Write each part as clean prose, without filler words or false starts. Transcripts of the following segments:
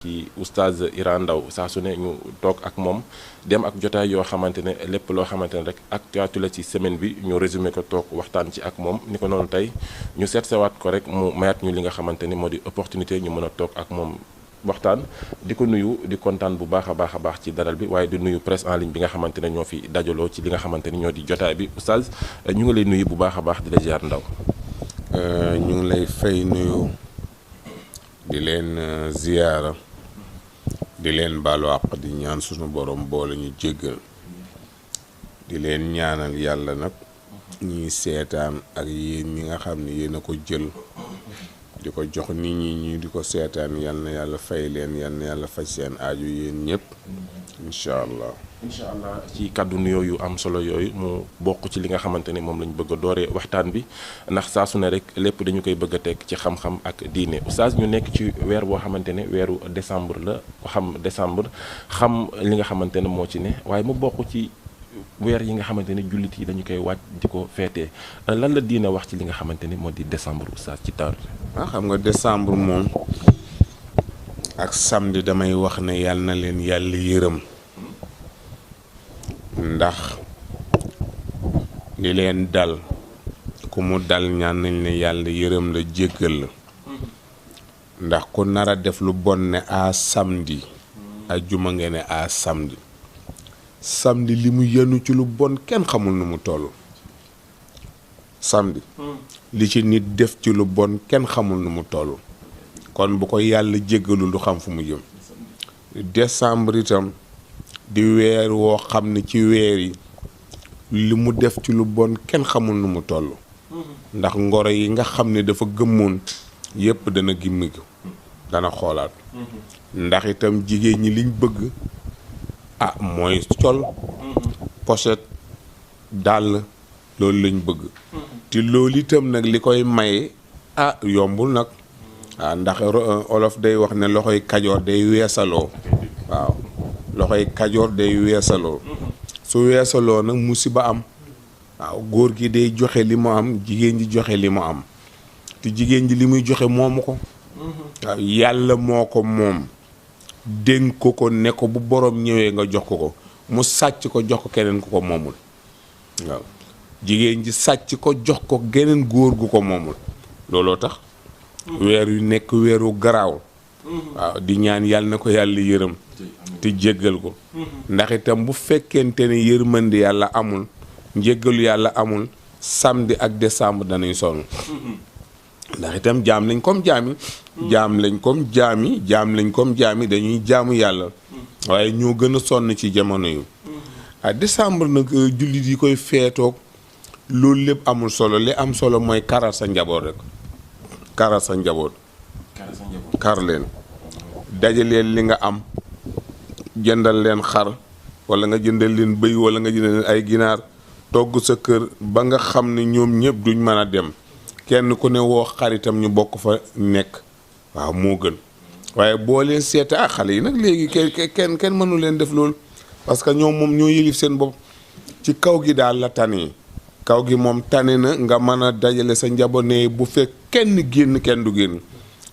ci oustaz Iran Ndao saa su ne ñu toog ak moom dem ak jotaay yoo xamante ne lépp loo xamante ne rek actualité la ci semaine bi ñu résumé ko toog waxtaan ci ak moom ni ko noonu tey ñu seet sewaat ko rek mu mayaat ñu li nga xamante ni moo di opportunité ñu mën a toog ak moom waxtaan di ko nuyu di kontaan bu baax a baax ci dalal bi waaye di nuyu presse en ligne bi nga xamante ne ñoo fi dajaloo ci li nga xamante ni ñoo di jotaay bi oustaz ñu ngi lay nuyu bu baax a baax di la ziar Ndao ñu ngi lay fay nuyu di leen ziyaara di leen baalu àq di ñaan suñu borom boole ñu jéggal di leen ñaanal yàlla nag ñuy seetaan ak yéen ñi nga xam ne yéen a ko jël di ko jox nit ñi di ko seetaan yal na yàlla fay leen yal na yàlla faj seen aaju yéen ñëpp incha allah. incha allah ci kàddu nuyoo yu am solo yooyu mu bokk ci li nga xamante ni moom lañu bëgg a dooree waxtaan bi ndax saa su ne rek lépp dañu koy bëgg a teg ci xam-xam ak diine oustaz ñu nekk ci weer boo xamante ne weeru décembre la xam décembre xam li nga xamante ne moo ci ne waaye mu bokk ci weer yi nga xamante ne jullit yi dañu koy wàcc di ko feetee lan la diine wax ci li nga xamante ni moo di décembre oustaz ci taar. xam nga décembre moom ak samedi damay wax ne yàlla na leen yàlla yërëm. ndax li leen dal ku mu dal ñaan nañ ne yàlla yërëm la jéggal la ndax ku nar a def lu bon ne a samedi ajjuma ngeen ne a samedi samedi li mu yenu ci lu bon kenn xamul nu mu toll samedi li ci nit def ci lu bon kenn xamul nu mu toll kon bu ko yàlla jéggalul du xam fu mu jëm décembre itam di weer woo xam ne ci weer yi li mu def ci lu bon kenn xamul nu mu toll ndax ngoro yi nga xam ne dafa gëmmoon yépp dana gimmiku dana xoolaat ndax itam jigéen ñi liñ bëgg mooy col pochette dàll loolu lañ bëgg te loolu itam nag li koy maye yombul nag ndax olof day wax ne loxoy kajoor day weesaloo waaw loxoy kajoor day weesaloo su weesaloo nag musiba am waaw góor gi day joxe li mu am jigéen ji joxe li mu am te jigéen ji li muy joxe moomu ko waaw yàlla moo ko moom dénk ko ne ko bu borom ñëwee nga jox ko mu sàcc ko jox ko keneen ku ko moomul waaw jigéen ji sàcc ko jox ko geneen góor gu ko moomul looloo tax weer yu nekk weeru garaaw waaw di ñaan yàlla na ko yàlla yërëm te jéggal ko ndax itam bu fekkente ne yërmande yàlla amul njéggalu yàlla amul samedi ak décembre danañ sonn ndax itam jaam lañ comme jaami jaam lañ comme jaami dañuy jaamu yàlla waaye ñoo gën a sonn ci jamono yu décembre nag jullit yi koy feetoog loolu lépp amul solo li am solo mooy karal sa njaboot rek karal sa njaboot kar leen dajaleel li nga am jëndal leen xar wala nga jëndal leen bëy wala nga jëndal leen ay ginaar togg sa kër ba nga xam ne ñoom ñëpp duñ mën a dem kenn ku ne woo xaritam ñu bokk fa nekk waaw moo gën waaye boo leen seete xale yi nag léegi kenn mënu leen def loolu parce que ñoom moom ñoo yëlif seen bopp ci kaw gi daal la tane kaw gi moom tane na nga mën a dajale sa njaboot ne bu fekk kenn génn kenn du génn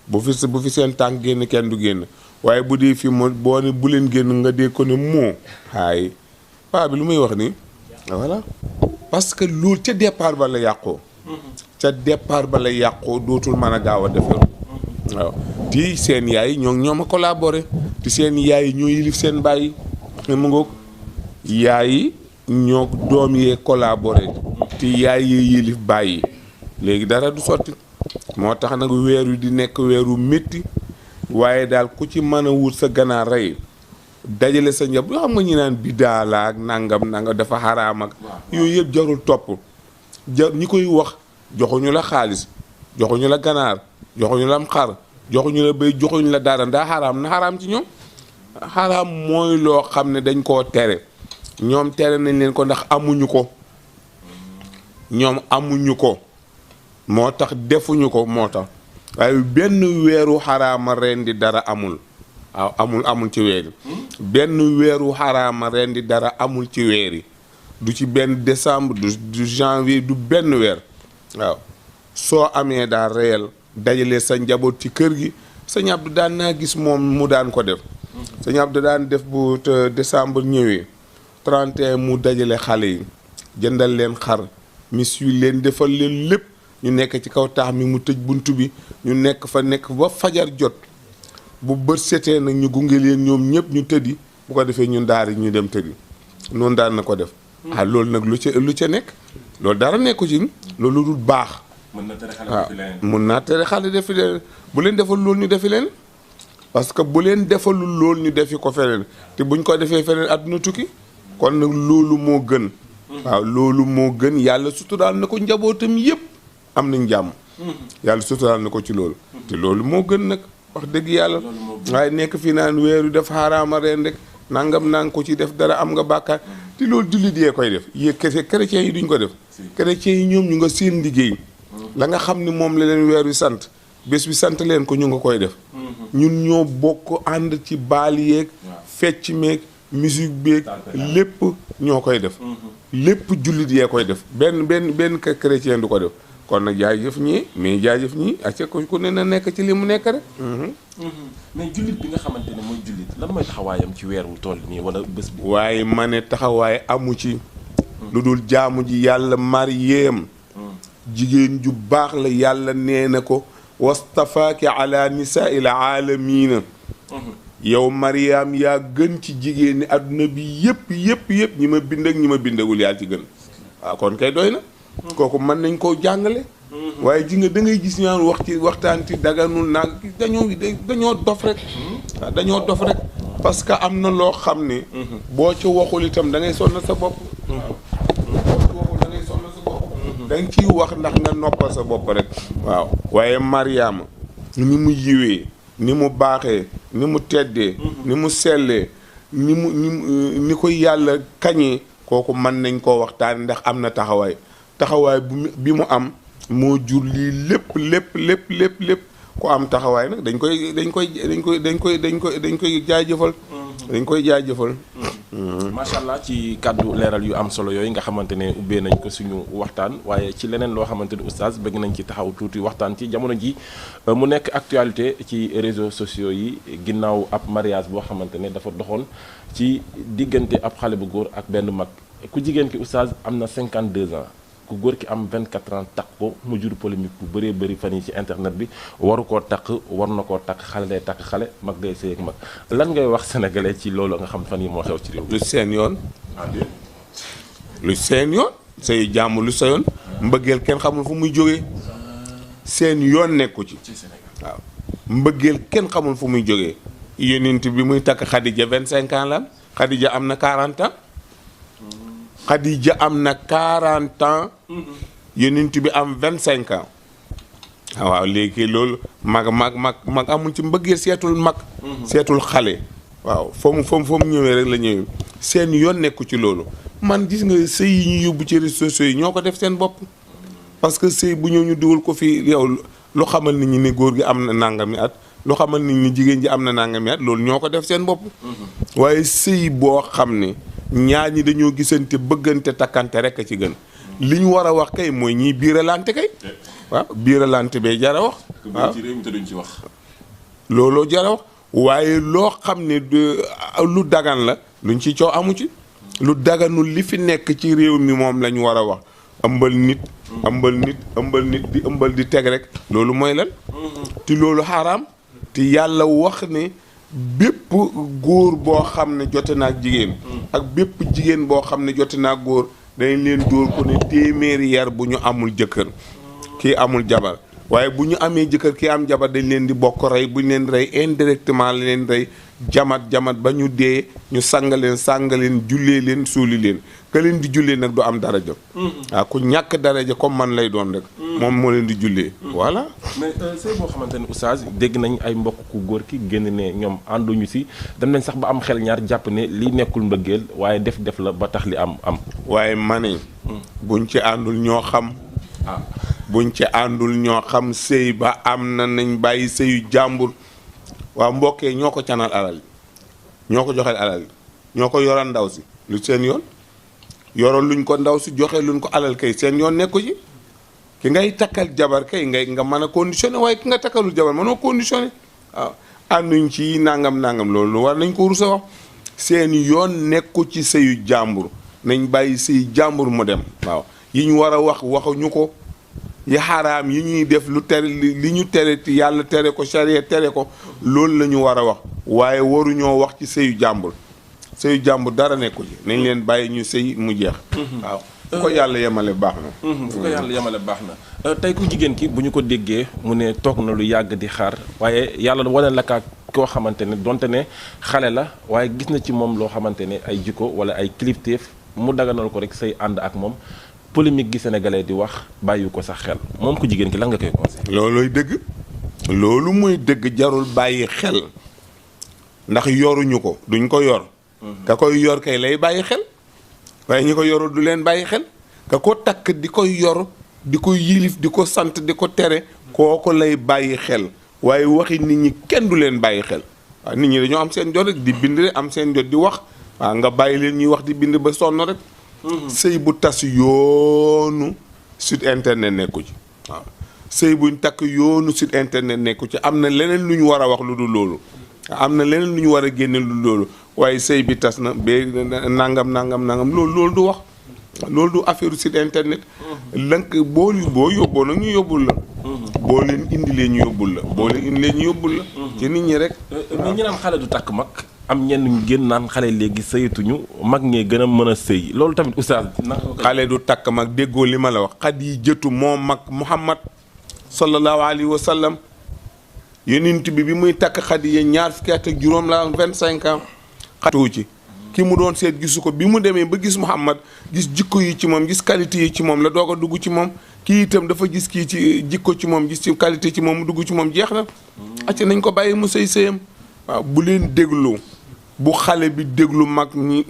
bu fi seen tànk génn kenn du génn waaye bu dee fi mo boo ne bu leen génn nga dee ko ne moo haay paa bi lu muy wax nii voilà parce que loolu ca départ ba la yàqoo dootul mën a gaaw a defar waaw ti seen yaay ñoom a collaboré ti seen yaay ñoo yilif seen bàyyi mu ngoog yaay ñoo doom yee collaboré ti yaay yee yilif bàyyi léegi dara du sotti moo tax nag weer wi di nekk weeru métti waaye daal ku ci mën a wut sa ganaar rey dajale sa njab yoo xam nga ñi naan bidaa la ak nangam dafa xaraam ak yooyu yëpp jarul topp ñi koy wax joxuñu la xaalis joxuñu la ganaar joxuñu la am xar joxuñu la béy joxuñu la dara ndaa xaraam na xaraam ci ñoom xaraam mooy loo xam ne dañ koo tere ñoom tere nañ leen ko ndax amuñu ko moo tax defuñu ko moo tax waaye benn weeru xaraama rendi dara amul waaw amul ci weer yi benn weeru xaraama rendi dara amul ci weer yi du ci benn décembre du janvier du benn weer waaw soo amee daal réel dajale sa njaboot ci kër gi sëñ Abdou daan naa gis moom mu daan ko def. sëñ Abdou daan def bu décembre ñëwee 31 mu dajale xale yi jëndal leen xar mis yu leen defal leen lépp ñu nekk ci kaw taax mi mu tëj bunt bi ñu nekk fa ba fajar jot bu bët setee nag ñu gunge leen ñoom ñëpp ñu tëddi bu ko defee ñun daara ñu dem tëddi noonu daan na ko def. loolu nag lu ca nekk loolu dara nekku ci loolu dul baax. mën na tere xale defi leneen mun naa tere xale defi leneen bu leen defal loolu ñu defi leen parce que bu leen defalul loolu ñu defi ko feneen te buñ ko defee feneen àdduna tukki kon nag loolu moo gën. waaw loolu moo gën yàlla suturaal na ko njabootam yëpp am nañ jàmm. yàlla suturaal na ko ci loolu. te loolu moo gën nag wax dëgg yàlla. waaye nekk fii naan weeru def xaaraama reen rek nangam nang ko ci def dara am nga bàkkaar te loolu jullit yee koy def yéeg kese chrétiens yi duñ ko def. chrétiens yi ñoom ñu nga seen liggéey. la nga xam ni moom la leen weer wi sant bés bi sant leen ko ñu nga koy def. ñun ñoo bokk ànd ci baal yeeg. fecc meeg musique beeg lépp ñoo koy def. lépp jullit yee koy def benn chrétien du ko def kon nag jaajëf ñii mais jaajëf ñii acca ku ne na nekk ci li mu nekk rek. mais jullit bi nga xamante ne mooy jullit lan mooy taxawaayam ci weer wu toll nii wala bés bi. waaye ma ne taxawaay amu ci. lu dul jaamu ji yàlla mariyeem jigéen ju baax la yàlla nee na ko wastafaaki ala nisaa'il aalamiina yow Mariam yaa gën ci jigéen ñi adduna bi yëpp ñi ma bind ak ñi ma bindagul yaa ci gën waaw kon kay doy na kooku mën nañ koo jàngale waaye ji nga da ngay gis ñaan waxtaan ci daganul naag dañoo dof rek waaw dañoo dof rek parce que am na loo xam ne boo ca waxul itam da ngay sonn sa bopp da nga ciy wax ndax nga noppal sa bopp rek waaw waaye Mariama ni mu yiwee ni mu baaxee ni mu teddee ni mu sellee ni ko yàlla kañee kooku mën nañ koo waxtaan ndax am na taxawaay bi mu am moo jur lii lépp ku am taxawaay nag dañ koy jaajëfal dañ koy jaajëfal. macha allah ci kàddu leeral yu am solo yooyu nga xamante ne ubbee nañ ko suñu waxtaan waaye ci leneen loo xamante ne oustaz bëgg nañ ci taxaw tuuti waxtaan ci jamono ji mu nekk actualité ci réseaux sociaux yi ginnaaw ab mariage boo xamante ne dafa doxoon ci diggante ab xale bu góor ak benn mag ku jigéen ki oustaz am na 52 ans. ku góor ki am 24 ans takk ko mu jur polémique bu bëree bëri fan yi ci internet bi waru koo takk war na koo takk xale day takk xale mag day sëy ak mag lan ngay wax sénégalais ci loolu nga xam fan yi moo xew ci réew lu seen yoon lu seen yoon say jàmm lu sa yoon mbëggeel kenn xamul fu muy jógee seen yoon nekku ci waaw mbëggeel kenn xamul fu muy jógee yonent bi muy takk Khadija 25 ans la Khadija am na 40 ans Khadija am na 40 ans yonent bi am 25 ans waaw léegi loolu mag amul ci mbëggeel seetul mag seetul xale waaw foo mu ñëwee rek la ñëwee seen yoon nekku ci loolu man gis nga sëy yi ñu yóbbu ci réseaux sociaux yi ñoo ko def seen bopp parce que sëy bu ñëw ñu dugal ko fii yow lu xamal nit ñi ne góor gi am na nangami at lu xamal nit ñi jigéen ji am na nangami at loolu ñoo ko def seen bopp waaye sëy boo xam ne ñaar ñi dañoo gisante bëggante takkante rek a ci gën li ñu war a wax kay mooy ñiy biiralante kay waaw biiralante bee jara wax waaw ci réew mi te duñ ci wax looloo jara wax waaye loo xam ne lu dagan la luñ ci coow amu ci lu daganul li fi nekk ci réew mi moom lañ war a wax ëmbal nit di ëmbal di teg rek loolu mooy lan te loolu xaraam te yàlla wax ne bépp góor boo xam ne jote naa ak jigéen ak bépp jigéen boo xam ne jote naa ak góor dañ leen dóor ko ne téeméeri yar bu ñu amul jëkkër kii amul jabar waaye bu ñu amee jëkkër kii am jabar dañ leen di bokk rey bu ñu leen rey indirectement la leen rey jamat ba ñu dee ñu sàng leen jullee leen suuli leen ka leen di jullee nag du am daraja waaw ku ñàkk daraja comme man lay doon rek moom moo leen di jullee voilà mais sëy boo xamante ne oustaz dégg nañ ay mbokk ku góor ki génn ne ñoom ànduñu si dem nañ sax ba am xel ñaar jàpp ne li nekkul mbëggeel waaye def la ba tax li am waaye ma ne buñ ci àndul ñoo xam buñ ci àndul ñoo xam sëy ba am na nañ bàyyi sëyu jàmbur waaw mbokkee ñoo ko canal alal ñoo ko joxeel alal ñoo ko yoral ndaw si lu seen yoon yoral luñ ko ndaw si joxe luñ ko alal kay seen yoon nekku ci ki ngay takkal jabar kay nga mën a conditionné waaye ki nga takkalul jabar mënoo conditionné ànduñ ci nangam loolu war nañ ko rusa wax seen yoon nekku ci sëyu jàmbur nañ bàyyi sëyu jàmbur mu dem waaw yi ñu war a wax waxuñu ko yi xaraam yi ñuy def lu tere li ñu tere yàlla tere ko charia tere ko loolu la ñu war a wax waaye waruñoo wax ci sëyu jàmbur dara nekku ci nañ leen bàyyi ñu sëy mu jeex waaw fu ko yàlla yemale baax na fu ko yàlla yemale baax na tey ku jigéen ki bu ñu ko déggee mu ne toog na lu yàgg di xaar waaye yàlla wane la kaa koo xamante ne donte ne xale la waaye gis na ci moom loo xamante ne ay jikko wala ay kilifteef mu daganal ko rek say ànd ak moom polémique gi sénégalais di wax bàyyi ko sax xel moom ku jigéen ki lan nga koy conseillé. loolooy dëgg loolu muy dëgg jarul bàyyi xel ndax yoruñu ko duñ ko yor ka koy yor kay lay bàyyi xel waaye ñi ko yorul du leen bàyyi xel ka ko takk di koy yor di ko yilif di ko sant di ko tere kooku lay bàyyi xel waaye waxi nit ñi kenn du leen bàyyi xel waaw nit ñi dañoo am seen jot rek di bind rek am seen jot di wax waaw nga bàyyi leen ñuy wax di bind ba sonn rek sëy bu tas yoonu site internet nekku ci waaw sëy buñ takk yoonu site internet nekku ci am na leneen lu ñu war a wax lu dul loolu am na leneen lu ñu war a génne lu dul loolu waaye sëy bi tas na ba nangam loolu du wax loolu du affaire site internet lank boo yóbboo nag ñu yóbbul la boo leen indilee ñu yóbbul la ci nit ñi rek mais ñu naan xale du takk mag am ñenn ñu génn naan xale léegi sëyatuñu mag ñee gën a mën a sëy loolu tamit oustaz xale du takk mag déggoo li ma la wax Xadijatu moo mag Muhammad sallallahu alayhi wa sallam yonent bi muy takk Xadiija ñaar fukki at ak juróom la 25 ans xatu ci ki mu doon seet gisu ko bi mu demee ba gis Muhammad gis jikko yi ci moom gis qualité yi ci moom la doog a dugg ci moom kii itam dafa gis kii ci jikko ci moom gis ci qualité ci moom mu dugg ci moom jeex na acca nañ ko bàyyi mu sëyam waaw bu leen déglu bu xale bi déglu mag ñi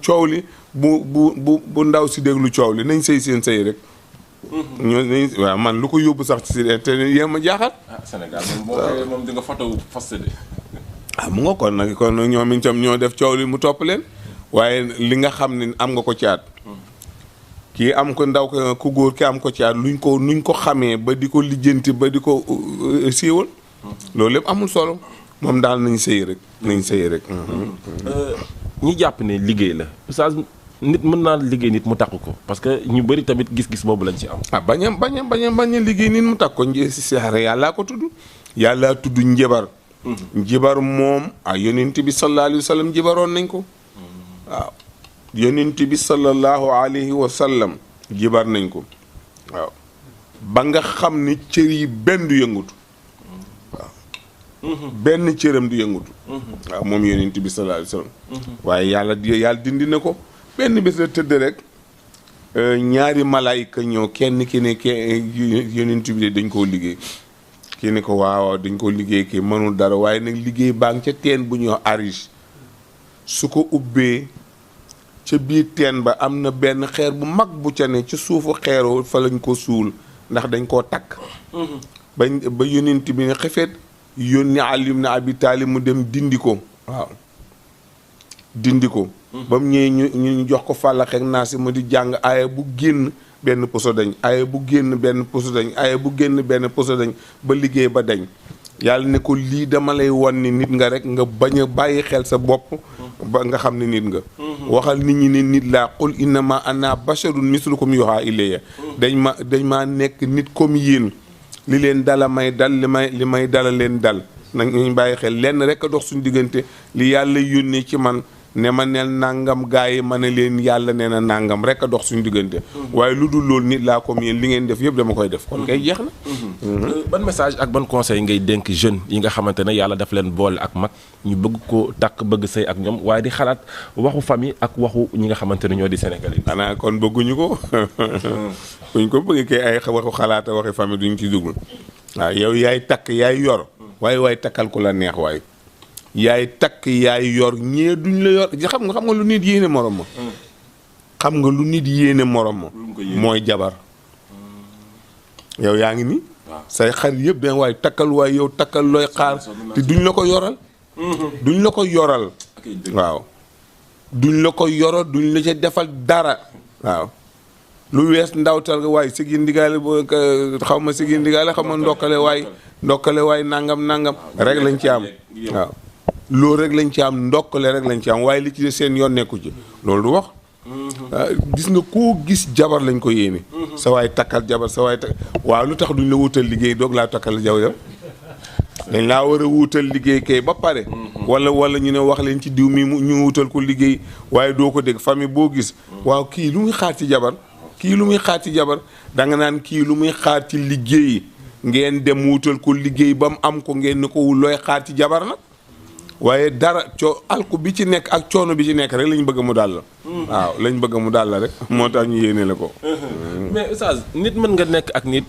coow li bu ndaw si déglu coow li nañ sëy seen sëy rek ñoo nañ waaw man lu ko yóbbu sax ci si internet yéen ma jaaxal Sénégal moom di nga photo fas de mu nga kon ñoom itam ñoo def coow li mu topp leen waaye li nga xam ne am nga ko caat kii am ko ndaw ku góor ki am ko caat nuñ ko xamee ba di ko lijjanti ba di ko siiwal loolu lépp amul solo moom daal nañ sëy rek ñi jàpp ne liggéey la oustaz nit mën naa liggéey nit mu takk ko parce que ñu bëri tamit gis-gis boobu lañ ci am bañ a liggéey nit mu takk ko si saxare yàllaa ko tudd yàllaa tudd njibar moom yonent bi sallallahu alayhi wa sallam jibaroon nañ ko waaw yonent bi sallallahu alayhi wa sallam jibar nañ ko waaw ba nga xam ni cër yi benn du yëngutu waaw benn cëram du yëngutu waaw moom yonent bi sallallahu alayhi wa sallam waaye yàlla dindi na ko benn bés la tëdd rek ñaari malaayika ñëw kenn ki ne yonent bi dañ koo liggéey kii ne ko waaw dañ ko liggéey kii mënul dara waaye nag liggéey baa ngi ca teen bu ñuy wax arish su ko ubbee ca biir teen ba am na benn xeer bu mag bu ca ne ci suufu xeeroo fa lañ ko suul ndax dañ koo takk ba yonent bi ne xefeet yónni Ali ibn Abi Talib mu dem dindi ko waaw dindi ko ba mu ñëwee ñu jox ko fàllaxeek naa si mu di jàng aaya bu génn benn poso dañ aaya bu génn benn poso dañ aaya bu génn benn poso dañ ba liggéey ba dañ yàlla ne ko lii dama lay wan ni nit nga rek nga bañ a bàyyi xel sa bopp ba nga xam ne nit nga waxal nit ñi ne nit laa qul innama ana basharun mislukum yuha ilayya dañ maa nekk nit comme yéen li leen dala may dal li may dala leen dal nag ñu bàyyi xel lenn rek a dox suñu diggante li yàlla yónnee ci man ne ma neel nangam gaa yi ma ne leen yàlla nee na nangam rek a dox suñu diggante waaye lu dul loolu nit laa comme yéen li ngeen def yëpp dama koy def kon kay jeex na ban message ak ban conseil ngay dénk jeune yi nga xamante ne yàlla daf leen boole ak mag ñu bëgg ko takk bëgg sëy ak ñoom waaye di xalaat waxu famille ak waxu ñi nga xamante ne ñoo di Sénégalais yi xanaa kon bëgguñu ko buñ ko bëgg kay ay waxu xalaat waxi famille duñ ci dugg waaw yow yaay takk yaay yor waaye takkal ku la neex waaye yaay takk yaay yor ñee duñ la yor xam nga lu nit yéene morom ma xam nga lu nit yéene morom ma mooy jabar yow yaa ngi ni say xarit yëpp dañ waaye takkal waaye yow takkal looy xaar te duñ la ko yoral duñ la ko yoral waaw duñ la ko yoral duñ la ca defal dara waaw lu wees ndawtal ga waaye sigi ndigaale xaw ma sigi ndigaale xaw ma ndokkale waay nangam rek lañ ci am waaw loolu rek lañ ci am ndokkale rek lañ ci am waaye li ci seen yoon nekku ci loolu du wax gis nga koo gis jabar lañ ko yéene sa waay takkal jabar sa waay waaw lu tax duñ la wutal liggéey doog laa takkal jabar dañ laa war a wutal liggéey kay ba pare wala ñu ne wax leen ci diw mi ñu wutal ko liggéey waaye doo ko dégg famille boo gis waaw kii lu muy xaar ci jabar da nga naan kii lu muy xaar ci liggéey ngeen dem wutal ko liggéey ba mu am ko ngeen ne ko looy xaar ci jabar nag waaye dara alku bi ci nekk ak coono bi ci nekk rek lañ bëgg mu dal la waaw lañ bëgg mu dal la rek moo tax ñu yéene la ko mais oustaz nit mën nga nekk ak nit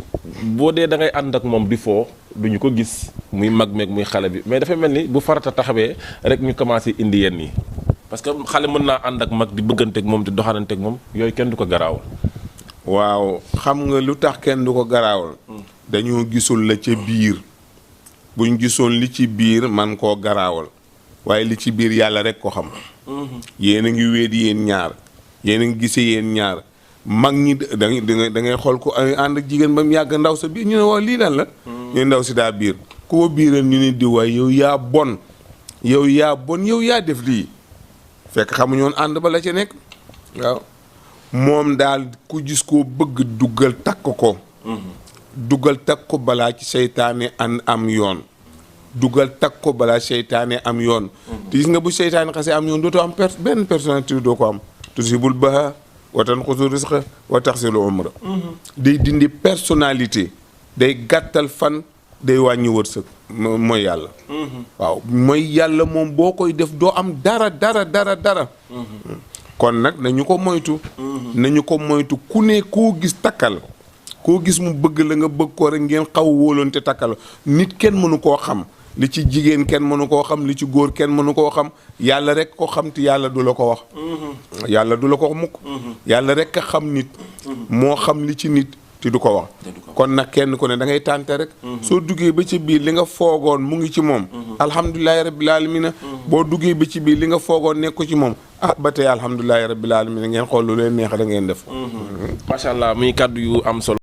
boo dee da ngay ànd ak moom di foo duñu ko gis muy mag meeg muy xale bi mais dafa mel ni bu farata taxawee rek ñu commencé indi yenn yi parce que xale mën naa ànd ak mag di bëgganteeg moom di doxalanteeg moom yooyu kenn du ko garaawal waaw xam nga lu tax kenn du ko garaawal dañoo gisul la ca biir buñ gisoon li ci biir man koo garaawal waaye li ci biir yàlla rek ko xam yéen a ngi wéet yéen ñaar yéen a ngi gise yéen ñaar mag ñi da ngay xool ko ànd ak jigéen ba mu yàgg ndaw sa biir ñu ne waaw lii lan la ñu ndaw si daa biir koo biiral ñu ne di waay yow yaa bon yow yaa def lii fekk xamuñoon ànd ba la ca nekk waaw moom daal ku gis koo bëgg duggal takk ko balaa ci seytaane am yoon dugal takk ko balaa seytaane am yoon te gis nga bu seytaane xasee am yoon dootoo am benn personnalité doo ko am tusibul baha watan xusu risqa wa taxsilu umra day dindi personnalité day gàttal fan day wàññi wërsëg mooy yàlla waaw mooy yàlla moom boo koy def doo am dara kon nag nañu ko moytu ku ne koo gis takkal koo gis mu bëgg la nga bëgg ko rek ngeen xaw wóolonte takkal nit kenn mënu koo xam li ci jigéen kenn mënu koo xam li ci góor kenn mënu koo xam yàlla rek ko xam te yàlla du la ko wax yàlla du la ko wax mukk yàlla rek a xam nit moo xam li ci nit te du ko wax kon nag kenn ku ne da ngay tànte rek soo duggee ba ci biir li nga foogoon mu ngi ci moom alhamdulilahi rabbil alamina boo duggee ba ci biir li nga foogoon nekku ci moom ba tey alhamdulilahi rabbil alamina ngeen xool lu leen neex da ngeen def macha allah muy kàddu yu am solo